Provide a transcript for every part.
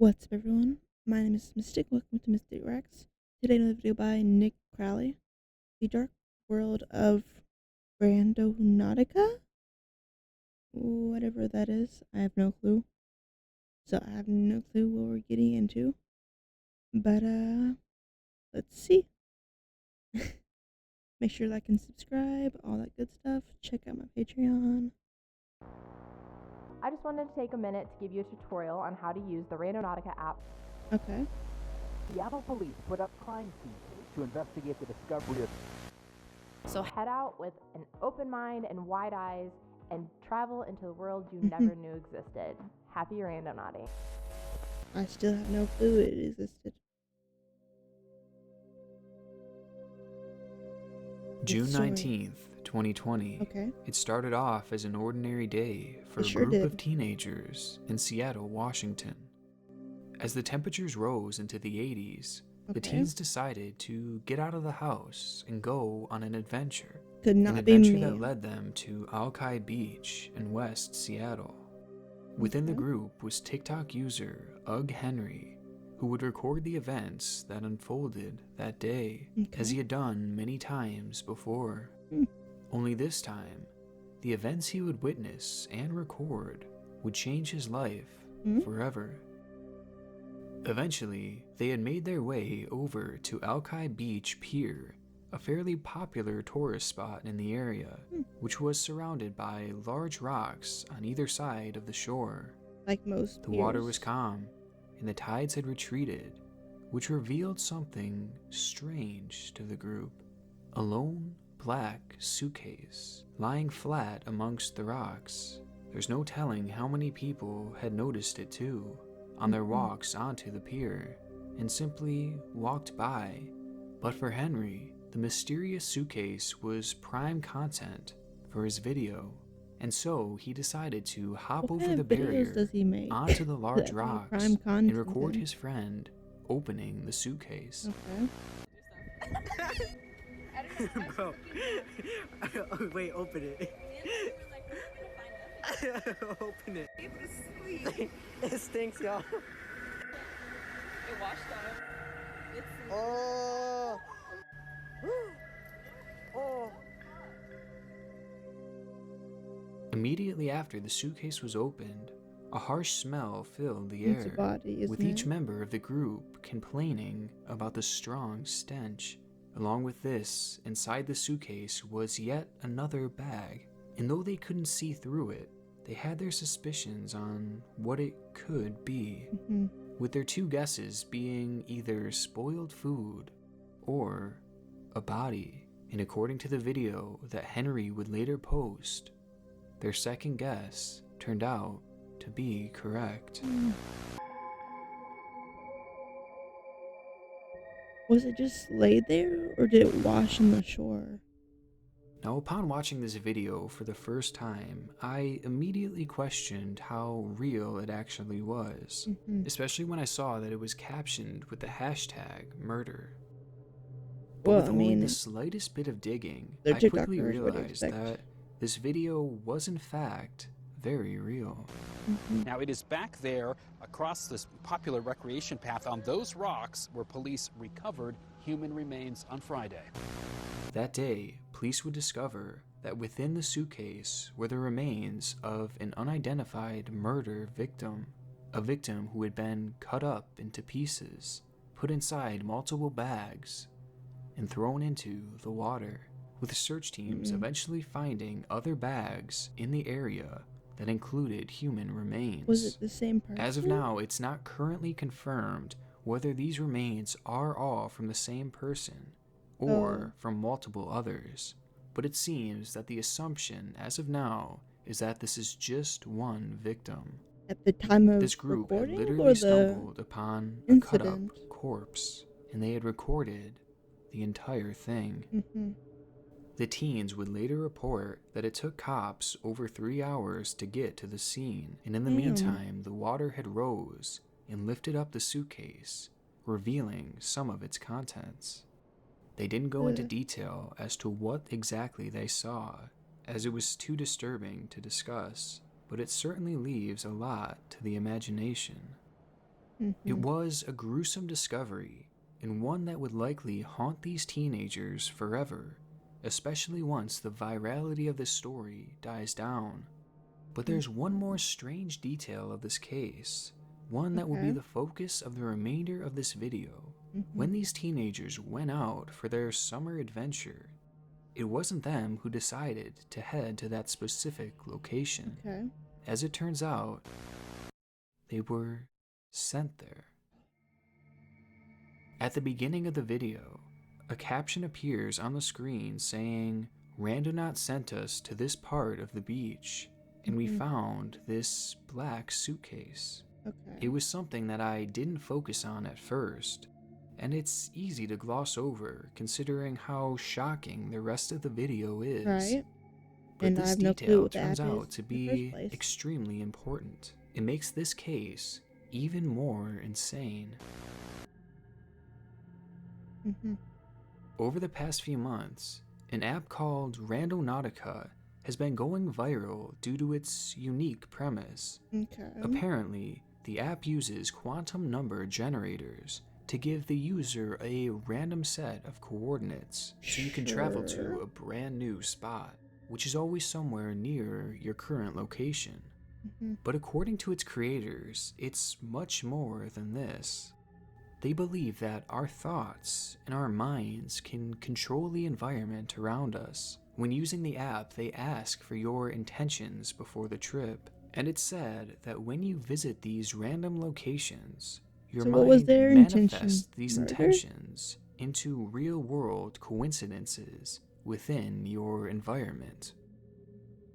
What's up, everyone? My name is Mistic. Welcome to Mistic Rex. Today, another video by Nick Crowley, The Dark World of Randonautica? Whatever that is, I have no clue. So, I have no clue what we're getting into. But, let's see. Make sure to like and subscribe, all that good stuff. Check out my Patreon. I just wanted to take a minute to give you a tutorial on how to use the Randonautica app. Okay. Seattle police put up crime scenes to investigate the discovery of... So head out with an open mind and wide eyes and travel into the world you never knew existed. Happy randonauting. I still have no clue it existed. June 19th, 2020. Okay. It started off as an ordinary day for It a sure group did. of teenagers in Seattle, Washington. As the temperatures rose into the 80s, the Okay. teens decided to get out of the house and go on an adventure. Could An not be adventure me. that led them to Alki Beach in West Seattle. Within the Okay. group was TikTok user Ugg Henry, who would record the events that unfolded that day, as he had done many times before. Only this time, the events he would witness and record would change his life forever. Eventually, they had made their way over to Alki Beach Pier, a fairly popular tourist spot in the area, which was surrounded by large rocks on either side of the shore. Like most The water piers. was calm, and the tides had retreated, which revealed something strange to the group. A lone, black suitcase lying flat amongst the rocks. There's no telling how many people had noticed it too, on their walks onto the pier, and simply walked by. But for Henry, the mysterious suitcase was prime content for his video, and so he decided to hop What over kind the of videos barrier does he make onto the large that have rocks prime and content record in? his friend opening the suitcase. Okay. Bro. Wait, open it. Open it. It stinks, y'all. It washed off. Oh. Oh. Immediately after the suitcase was opened, a harsh smell filled the It's a air, body, isn't with each it? member of the group complaining about the strong stench. Along with this, inside the suitcase was yet another bag, and though they couldn't see through it, they had their suspicions on what it could be, with their two guesses being either spoiled food or a body. And according to the video that Henry would later post, their second guess turned out to be correct. Was it just laid there, or did it wash on the shore? Now, upon watching this video for the first time, I immediately questioned how real it actually was, especially when I saw that it was captioned with the hashtag murder. But Well, with I only mean, the slightest bit of digging, they're I quickly TikTokers, what do you realized expect? that this video was in fact very real. Now, it is back there across this popular recreation path on those rocks where police recovered human remains on Friday. That day, police would discover that within the suitcase were the remains of an unidentified murder victim, a victim who had been cut up into pieces, put inside multiple bags, and thrown into the water, with search teams eventually finding other bags in the area that included human remains. Was it the same person? As of now, it's not currently confirmed whether these remains are all from the same person or from multiple others, but it seems that the assumption as of now is that this is just one victim. At the time of This group had recording, literally or the stumbled upon a cut-up incident? corpse, and they had recorded the entire thing. The teens would later report that it took cops over 3 hours to get to the scene, and in the meantime, the water had rose and lifted up the suitcase, revealing some of its contents. They didn't go into detail as to what exactly they saw, as it was too disturbing to discuss, but it certainly leaves a lot to the imagination. It was a gruesome discovery, and one that would likely haunt these teenagers forever, especially once the virality of this story dies down. But there's one more strange detail of this case, one that will be the focus of the remainder of this video. When these teenagers went out for their summer adventure, it wasn't them who decided to head to that specific location. As it turns out, they were sent there. At the beginning of the video, a caption appears on the screen saying, "Randonaut sent us to this part of the beach, and we found this black suitcase." It was something that I didn't focus on at first, and it's easy to gloss over considering how shocking the rest of the video is. But And I this have no clue detail what the turns app out is to in the be first place. extremely important. It makes this case even more insane. Over the past few months, an app called Randonautica has been going viral due to its unique premise. Apparently, the app uses quantum number generators to give the user a random set of coordinates so you can travel to a brand new spot, which is always somewhere near your current location. But according to its creators, it's much more than this. They believe that our thoughts and our minds can control the environment around us. When using the app, they ask for your intentions before the trip, and it's said that when you visit these random locations, your mind manifests these intentions into real-world coincidences within your environment.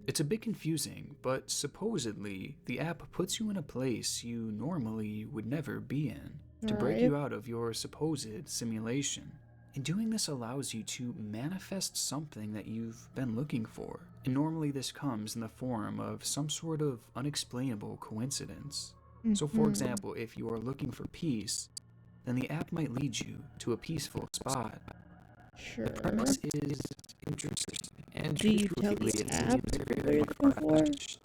It's a bit confusing, but supposedly the app puts you in a place you normally would never be in, to break you out of your supposed simulation. And doing this allows you to manifest something that you've been looking for. And normally this comes in the form of some sort of unexplainable coincidence. So for example, if you are looking for peace, then the app might lead you to a peaceful spot. The premise is interesting, and Do you tell truthfully the it app seems what very you're looking for? far-fetched.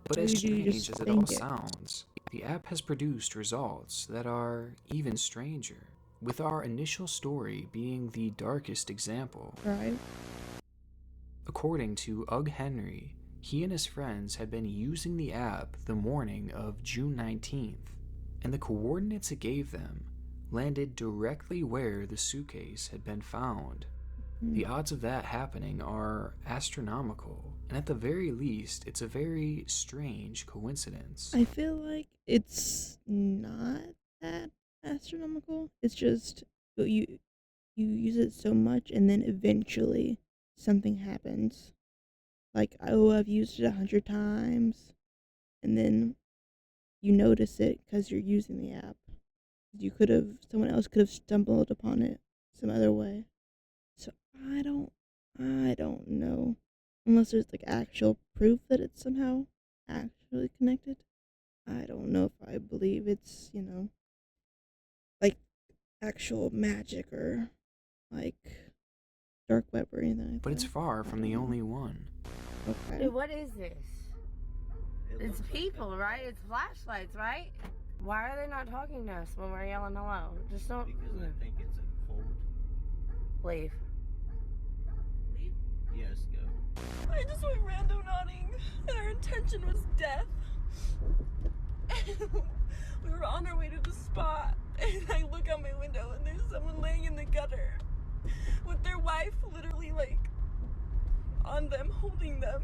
But Or as do you strange just as it all think it? sounds, the app has produced results that are even stranger, with our initial story being the darkest example. According to Ugg Henry, he and his friends had been using the app the morning of June 19th, and the coordinates it gave them landed directly where the suitcase had been found. The odds of that happening are astronomical, and at the very least, it's a very strange coincidence. I feel like it's not that astronomical. It's just you use it so much, and then eventually something happens. Like, oh, I've used it 100 times, and then you notice it because you're using the app. Someone else could have stumbled upon it some other way. So I don't know. Unless there's like actual proof that it's somehow actually connected. I don't know if I believe it's, like actual magic or like dark web or anything like But it's that. far from the only one. Dude, what is this? It's people, right? It's flashlights, right? Why are they not talking to us when we're yelling hello? Just don't. Because I think it's a cult. Leave. Leave? Yes, go. I just went randonauting, and our intention was death. And we were on our way to the spot, and I look out my window, and there's someone laying in the gutter with their wife literally, like, on them, holding them.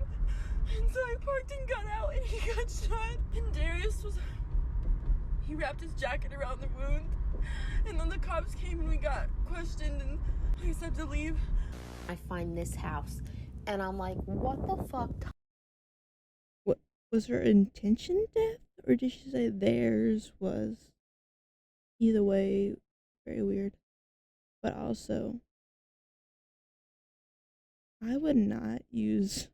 And so I parked and got out, and he got shot. And he wrapped his jacket around the wound. And then the cops came, and we got questioned, and I said to leave. I find this house, and I'm like, what the fuck? What was her intention death, or did she say theirs was? Either way, very weird. But also, I would not use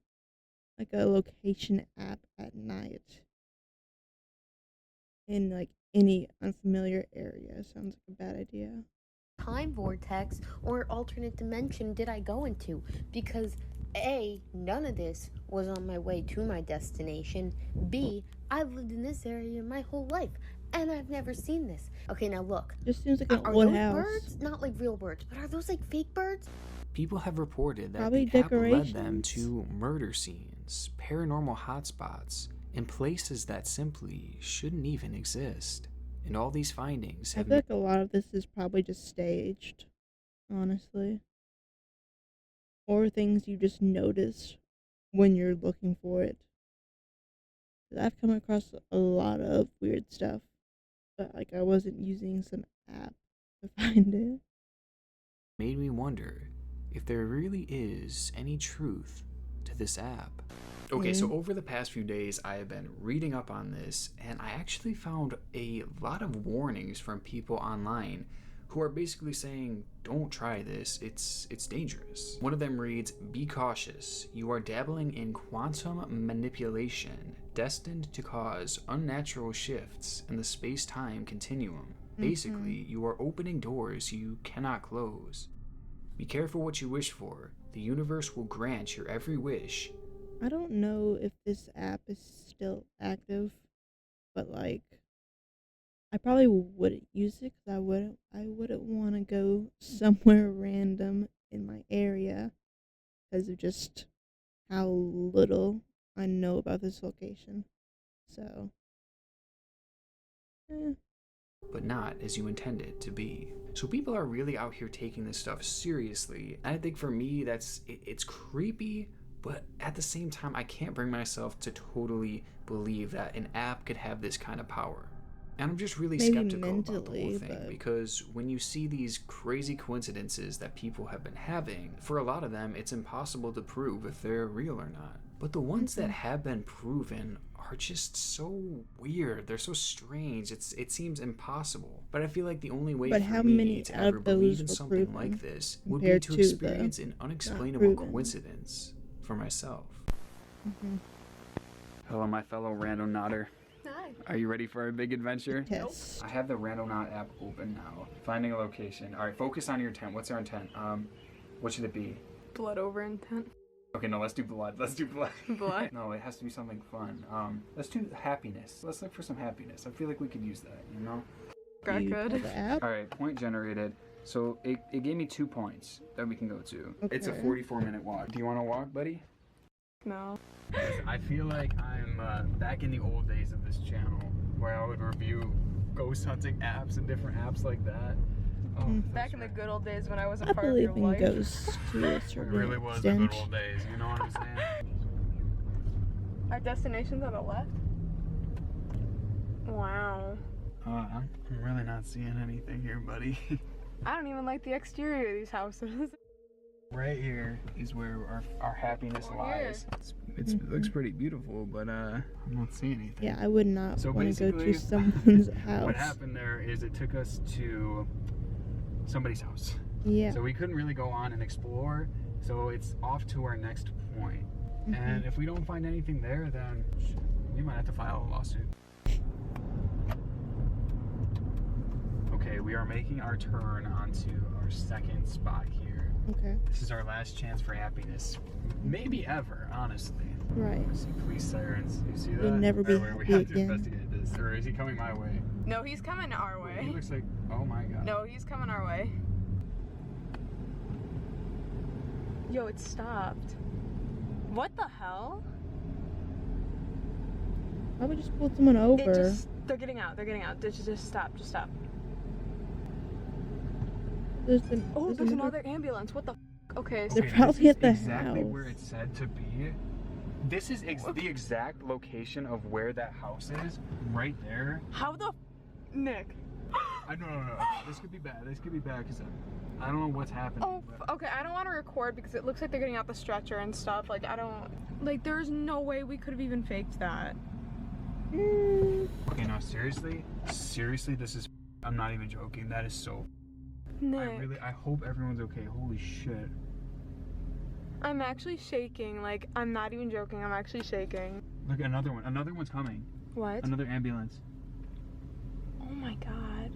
like a location app at night in like any unfamiliar area. Sounds like a bad idea. Time vortex or alternate dimension did I go into? Because A, none of this was on my way to my destination. B, I've lived in this area my whole life. And I've never seen this. Okay, now look. Just seems like an Are old those house. birds? Not like real birds, but are those like fake birds? People have reported that Probably the app led them decorations. to murder scenes, paranormal hotspots, and places that simply shouldn't even exist. And all these findings I have feel like a lot of this is probably just staged, honestly. Or things you just notice when you're looking for it. 'Cause I've come across a lot of weird stuff, but like I wasn't using some app to find it. made me wonder if there really is any truth to this app. Okay, so over the past few days, I have been reading up on this, and I actually found a lot of warnings from people online who are basically saying, don't try this, it's dangerous. One of them reads, be cautious, you are dabbling in quantum manipulation, destined to cause unnatural shifts in the space-time continuum. Basically, you are opening doors you cannot close. Be careful what you wish for. The universe will grant your every wish. I don't know if this app is still active, but like I probably wouldn't use it because I wouldn't want to go somewhere random in my area because of just how little I know about this location. So, But not as you intend it to be. So people are really out here taking this stuff seriously. And I think for me, it's creepy, but at the same time, I can't bring myself to totally believe that an app could have this kind of power. And I'm just really Maybe skeptical about the whole mentally, thing, but because when you see these crazy coincidences that people have been having, for a lot of them, it's impossible to prove if they're real or not. But the ones that have been proven are just so weird. They're so strange. It seems impossible. But I feel like the only way But for how me many to out ever of believe those in were something proven like this would be compared to to the experience an unexplainable proven? coincidence for myself. Hello, my fellow Randonauter. Hi. Are you ready for our big adventure? test. I have the Randonaut app open now. Finding a location. All right, focus on your intent. What's our intent? What should it be? Blood over intent. Okay, no, let's do blood. Let's do blood. Blood? No, it has to be something fun. Let's do happiness. Let's look for some happiness. I feel like we could use that, you know? Got You good. have the app? All right, point generated. So it gave me 2 points that we can go to. It's a Okay. 44-minute walk. Do you want to walk, buddy? No. I feel like I'm back in the old days of this channel, where I would review ghost hunting apps and different apps like that. Oh, Back in the good old days when I was a I part of your believe in life. ghosts to a It certain really was the good extent. old days, you know what I'm saying? Our destination's on the left? Wow. I'm really not seeing anything here, buddy. I don't even like the exterior of these houses. Right here is where our happiness Oh, here. lies. It looks pretty beautiful, but I'm not seeing anything. Yeah, I would not So want to go basically, to someone's house. What happened there is it took us to somebody's house. Yeah. So we couldn't really go on and explore, so it's off to our next point. And if we don't find anything there, then we might have to file a lawsuit. Okay, we are making our turn onto our second spot here. Okay. This is our last chance for happiness. Maybe ever, honestly. Right. I see police sirens. You see that? You'll never be Alright, we happy have to again. investigate this. Or is he coming my way? No, he's coming our He way. looks like, oh my god. No, he's coming our way. Yo, it stopped. What the hell? I would just pull someone over. They're getting out. They're getting out. Just stop. Just stop. There's There's another ambulance. What the f? Okay, so They're probably at the exactly house. where it's said to be. This is the exact location of where that house is. Right there. how the f? Nick. No. This could be bad. This could be bad because I don't know what's happening. Oh, okay. I don't want to record because it looks like they're getting out the stretcher and stuff. Like, I don't. Like, there's no way we could have even faked that. Okay, no, seriously, this is. I'm not even joking. That is so. Nick. I hope everyone's okay. Holy shit. I'm actually shaking. Like, I'm not even joking. I'm actually shaking. Look, another one. Another one's coming. What? Another ambulance. Oh my god.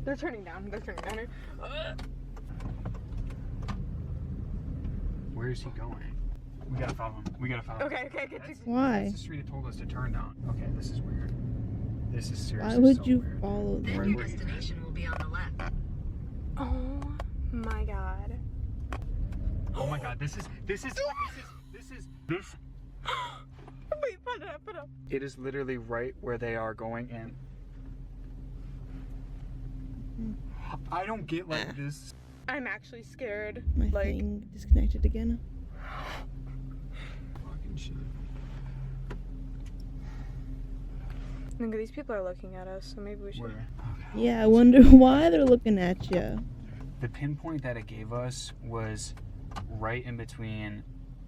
They're turning down. They're turning down. Where is he going? We gotta follow him. Okay, get you. Why? That's the street it told us to turn down. Okay, this is weird. This is seriously Why would so you weird. follow Then them? your destination will be on the left. Oh my god. Oh my god, this is Wait, put it up, put it up. it is literally right where they are going in. I don't get like this. I'm actually scared. My Like, thing disconnected again. Fucking shit. look, these people are looking at us, so maybe we should. Where? Yeah, I wonder why they're looking at you. The pinpoint that it gave us was right in between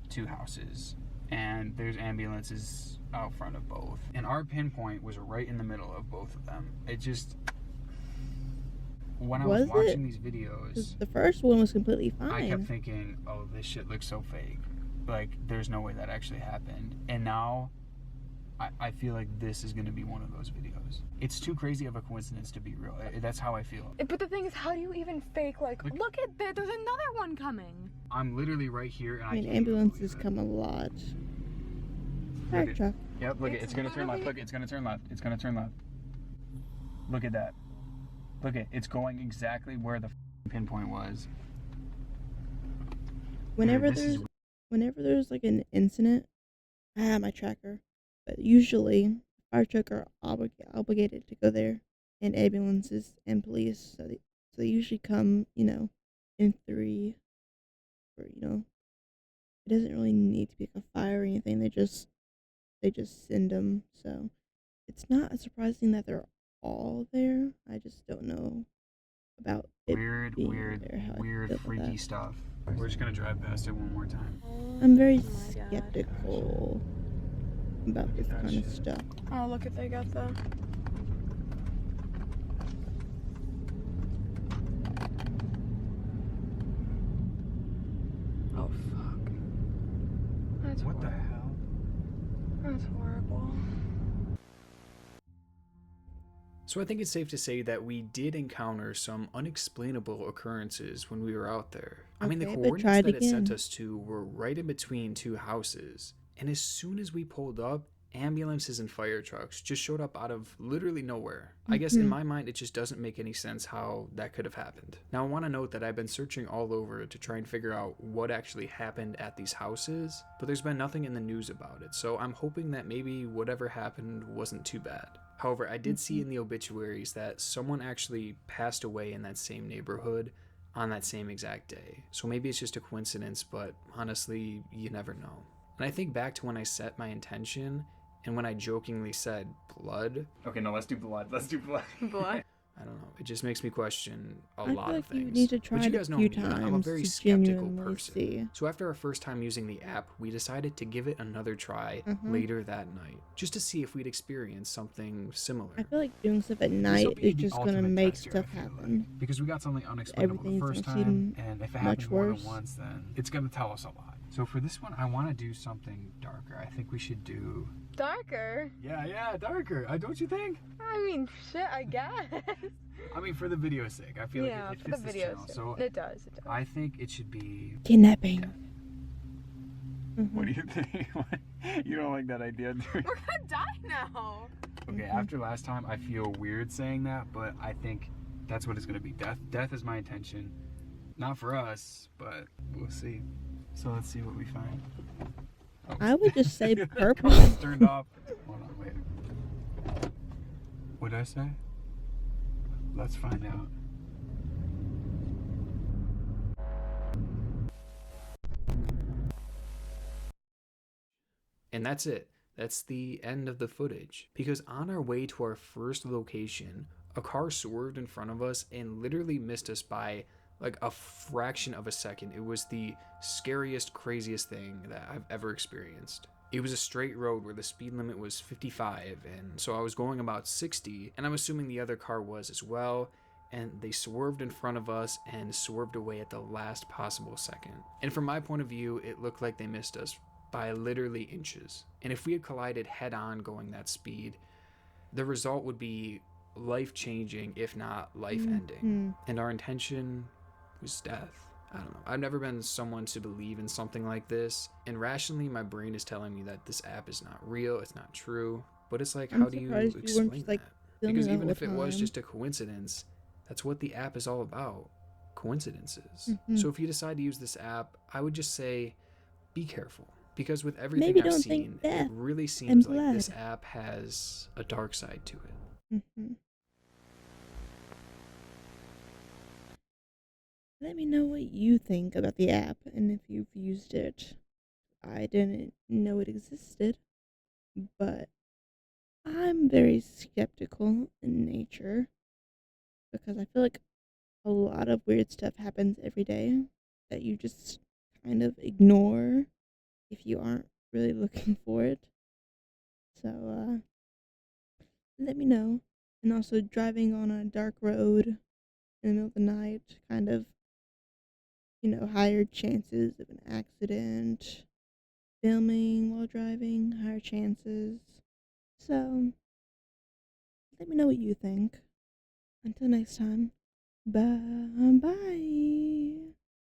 two houses, and there's ambulances out front of both. And our pinpoint was right in the middle of both of them. It just, when I was Was watching it? these videos, 'Cause the first one was completely I kept fine. thinking, oh, this shit looks so fake. Like, there's no way that actually happened. And now, I feel like this is going to be one of those videos. It's too crazy of a coincidence to be real. That's how I feel. But the thing is, how do you even fake, like, look at that, there's another one coming. I'm literally right here, and I mean, can't even ambulances believe it. come a lot. Look Fire at- truck. Yep, look, It's it's gonna turn left. literally- Look, it's gonna turn left. It's gonna turn left. Look at that. Look at it's going exactly where the pinpoint was. Whenever this is- there's like an incident, I have my tracker. But usually, fire truck are obligated to go there, and ambulances and police. So they usually come, in 3, or it doesn't really need to be like a fire or anything. They just send them. So it's not surprising that they're all there. I just don't know about it Weird, being weird, there, how I weird, feel about freaky that. stuff. We're just gonna drive past it one more time. I'm very Oh my God. skeptical about this That kind of shit. stuff. Oh, look at they got the. Oh fuck. That's What the horrible. hell? That's horrible. So I think it's safe to say that we did encounter some unexplainable occurrences when we were out there. I mean, the Okay, but coordinates try it that it sent again. us to were right in between two houses. And as soon as we pulled up, ambulances and fire trucks just showed up out of literally nowhere. I guess in my mind, it just doesn't make any sense how that could have happened. Now, I want to note that I've been searching all over to try and figure out what actually happened at these houses, but there's been nothing in the news about it. So I'm hoping that maybe whatever happened wasn't too bad. However, I did see in the obituaries that someone actually passed away in that same neighborhood on that same exact day. So maybe it's just a coincidence, but honestly, you never know. And I think back to when I set my intention and when I jokingly said blood. Okay, no, let's do blood. Let's do blood. Blood. I don't know. It just makes me question a I lot feel of like you things. need to try But you it a guys know few me. I'm a times very to skeptical genuinely person. see. So after our first time using the app, we decided to give it another try Mhm. later that night, just to see if we'd experience something similar. I feel like doing stuff at night is just gonna make stuff happen. Because we got something unexplainable the Everything's first gonna time, seem and if it much happens more worse. than once, then it's gonna tell us a lot. So for this one, I want to do something darker. I think we should do. Darker. Yeah, darker. Don't you think? I mean, shit, I guess. I mean, for the video's sake, I feel Yeah, like it for fits the this videos. channel. So It does, it does. I think it should be. Kidnapping. What do you think? You don't like that idea, do you? We're gonna die now. Okay, after last time, I feel weird saying that, but I think that's what it's gonna be. Death is my intention. Not for us, but we'll see. So let's see what we find. Oh. I would just say The purple. car's turned off. Hold on, wait. What did I say? Let's find out. And that's it. That's the end of the footage. Because on our way to our first location, a car swerved in front of us and literally missed us by like a fraction of a second. It was the scariest, craziest thing that I've ever experienced. It was a straight road where the speed limit was 55, and so I was going about 60, and I'm assuming the other car was as well, and they swerved in front of us and swerved away at the last possible second. And from my point of view, it looked like they missed us by literally inches. And if we had collided head on going that speed, the result would be life-changing, if not life-ending. And our intention was death. I don't know. I've never been someone to believe in something like this, and rationally my brain is telling me that this app is not real, it's not true. But it's like, I'm how do you surprised you weren't explain just like that? filming Because the even whole if it was time. just a coincidence, that's what the app is all about. Coincidences. Mhm. So if you decide to use this app, I would just say be careful. Because with everything Maybe I've don't think seen, it death really and seems like this blood. app has a dark side to it. Mhm. Let me know what you think about the app and if you've used it. I didn't know it existed, but I'm very skeptical in nature because I feel like a lot of weird stuff happens every day that you just kind of ignore if you aren't really looking for it. So, let me know. And also, driving on a dark road in the middle of the night, kind of, higher chances of an accident. Filming while driving, higher chances. So, let me know what you think. Until next time, bye bye.